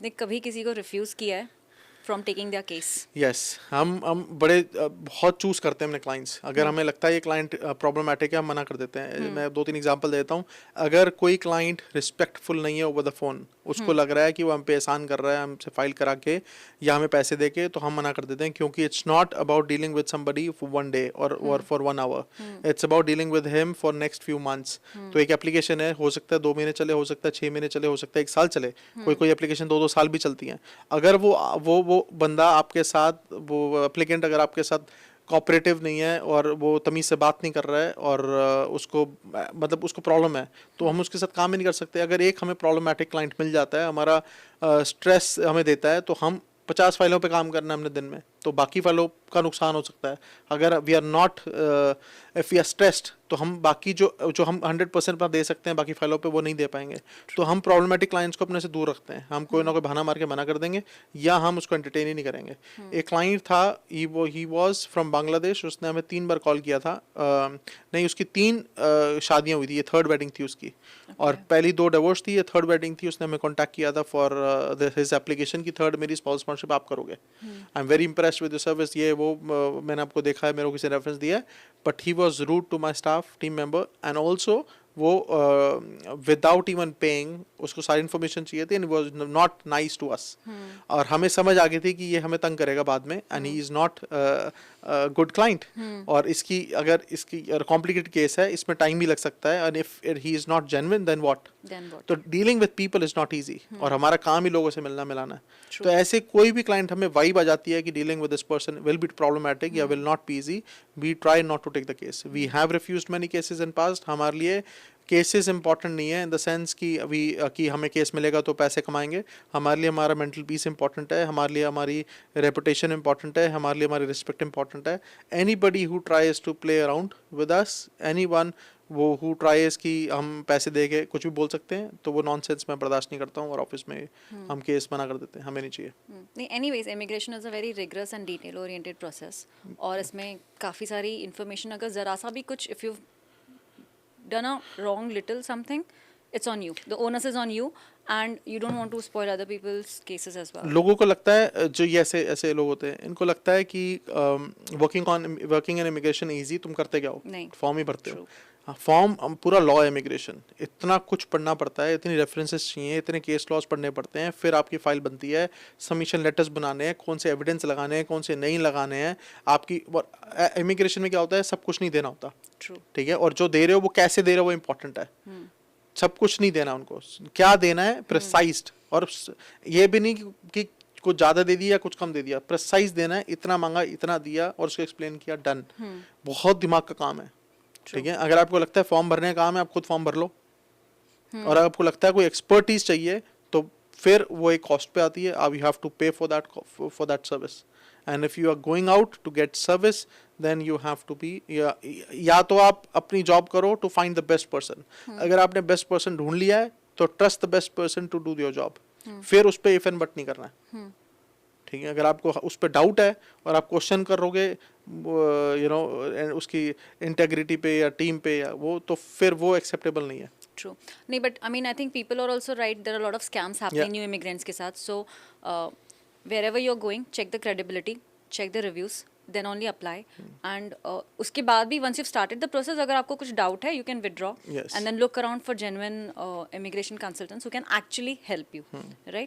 आपने कभी किसी को रिफ्यूज किया है from taking their case? Yes, हम बड़े बहुत चूज करते हैं अपने क्लाइंट्स। अगर हमें लगता है ये क्लाइंट प्रॉब्लमेटिक है, हम मना कर देते हैं। मैं 2-3 एग्जांपल देता हूँ। अगर कोई क्लाइंट रिस्पेक्टफुल नहीं है ओवर द फोन, उसको लग रहा है कि वो हम पे एहसान कर रहा है हमसे फाइल करा के या हमें पैसे दे के, तो हम मना कर देते हैं, क्योंकि it's not about dealing with somebody for 1 day और for 1 hour. It's about dealing with him for next few months. तो एक एप्लीकेशन है, हो सकता है 2 महीने चले, हो सकता है 6 महीने चले, हो सकता है 1 साल चले। कोई एप्लीकेशन 2-2 साल भी चलती हैं। अगर वो बंदा आपके साथ, वो एप्लीकेंट अगर आपके साथ कोऑपरेटिव नहीं है और वो तमीज़ से बात नहीं कर रहा है और उसको मतलब उसको प्रॉब्लम है, तो हम उसके साथ काम ही नहीं कर सकते। अगर एक हमें प्रॉब्लमेटिक क्लाइंट मिल जाता है, हमारा स्ट्रेस हमें देता है, तो हम 50 फाइलों पे काम करना है हमने दिन में, तो बाकी फाइलों का नुकसान हो सकता है। अगर we are not, if we are stressed, तो हम बाकी जो हम 100% अपना दे सकते हैं बाकी फाइलों पे, वो नहीं दे पाएंगे। तो हम प्रॉब्लमेटिक क्लाइंट्स को अपने से दूर रखते हैं। हम कोई ना कोई बहाना मार के मना कर देंगे, या हम उसको एंटरटेन ही नहीं करेंगे। एक क्लाइंट था, ही वाज फ्रॉम बांग्लादेश। उसने हमें 3 बार कॉल किया था। नहीं, उसकी 3 शादियां हुई थी, ये 3rd वेडिंग थी उसकी। और पहली 2 डिवोर्स थी, ये 3rd वेडिंग थी। उसने हमें कॉन्टैक्ट किया था फॉर हिज एप्लीकेशन की 3rd मेरी स्पाउस स्पॉन्सरशिप आप करोगे। I am very impressed with your service, ये वो मैंने आपको देखा है, मेरे को किसी रेफरेंस दिया है। But he was rude to my staff team member, and also वो विदाउट इवन पेइंग, उसको सारी इन्फॉर्मेशन चाहिए थी, and was not nice to us. और हमें समझ आ गई थी कि ये हमें तंग करेगा बाद में, and he is not good client. और इसकी कॉम्प्लिकेटेड केस है, इसमें टाइम भी लग सकता है, and if he is not genuine, then what? तो dealing with people is not easy, और हमारा काम ही लोगों से मिलना मिलाना है। तो ऐसे कोई भी क्लाइंट हमें वाइब आ जाती है कि dealing with this person will be problematic या will not be easy, we try not to take the case. We have refused many cases in past. हमारे लिए केसेस इंपॉर्टेंट नहीं है इन द सेंस कि हमें केस मिलेगा तो पैसे कमाएंगे। हमारे लिए हमारा मेंटल पीस इंपॉर्टेंट है, हमारे लिए हमारी रेपुटेशन इंपॉर्टेंट है, हमारे लिए हमारी रिस्पेक्ट इंपॉर्टेंट है। Anybody who tries to play around with us, anyone वो हु ट्राइज कि हम पैसे दे के कुछ भी बोल सकते हैं, तो वो नॉनसेंस मैं बर्दाश्त नहीं करता हूँ, और ऑफिस में हम केस मना कर देते हैं, हमें नहीं चाहिए। नहीं, anyways immigration is a very rigorous and detail oriented process, और इसमें काफ़ी सारी इन्फॉर्मेशन, अगर ज़रा सा भी कुछ, if you done a wrong little something, it's on you, the onus is on you, and you don't want to spoil other people's cases as well. लोगों को लगता है, जो ये ऐसे ऐसे लोग होते हैं, इनको लगता है कि वर्किंग इन इमिग्रेशन इजी। तुम करते क्या हो? नहीं, फॉर्म ही भरते हो। true. हाँ, फॉर्म पूरा लॉ है इमिग्रेशन, इतना कुछ पढ़ना पड़ता है, इतनी रेफरेंसेस चाहिए, इतने केस लॉज पढ़ने पड़ते हैं, फिर आपकी फाइल बनती है, सबमिशन लेटर्स बनाने हैं, कौन से एविडेंस लगाने हैं, कौन से नहीं लगाने हैं। आपकी इमिग्रेशन में क्या होता है, सब कुछ नहीं देना होता, True. ठीक है? और जो दे रहे हो वो कैसे दे रहे हो वो इंपॉर्टेंट है। सब कुछ नहीं देना उनको, क्या देना है प्रिसाइज्ड, और ये भी नहीं कि कुछ ज़्यादा दे दिया या कुछ कम दे दिया, प्रिसाइज देना है, इतना मांगा इतना दिया और उसको एक्सप्लेन किया, डन। बहुत दिमाग का काम है, ठीक है? अगर आपको लगता है फॉर्म भरने का काम है, आप खुद फॉर्म भर लो। और अगर आपको लगता है कोई एक्सपर्टीज चाहिए, तो फिर वो एक कॉस्ट पे आती है, अब you have to pay for that service. And if you are going out to get service, then you have to be, या तो आप अपनी जॉब करो to find the best person. अगर आपने बेस्ट पर्सन ढूंढ लिया है, तो trust the best person to do your job. फिर उस पर इफ एंड बट नहीं करना है, ठीक है? अगर आपको उस पर डाउट है और आप क्वेश्चन करोगे उसकी इंटेग्रिटी पे या टीम पे, या वो, तो फिर वो एक्सेप्टेबल नहीं है। True. नहीं, but I mean, I think people are also right. There are a lot of scams happening new immigrants के साथ. So wherever you're going, check the credibility, check the reviews, then only apply. And उसके बाद भी once you've started the process, अगर आपको कुछ doubt है, you can withdraw. Yes. And then look around for genuine immigration consultants who can actually help you, right?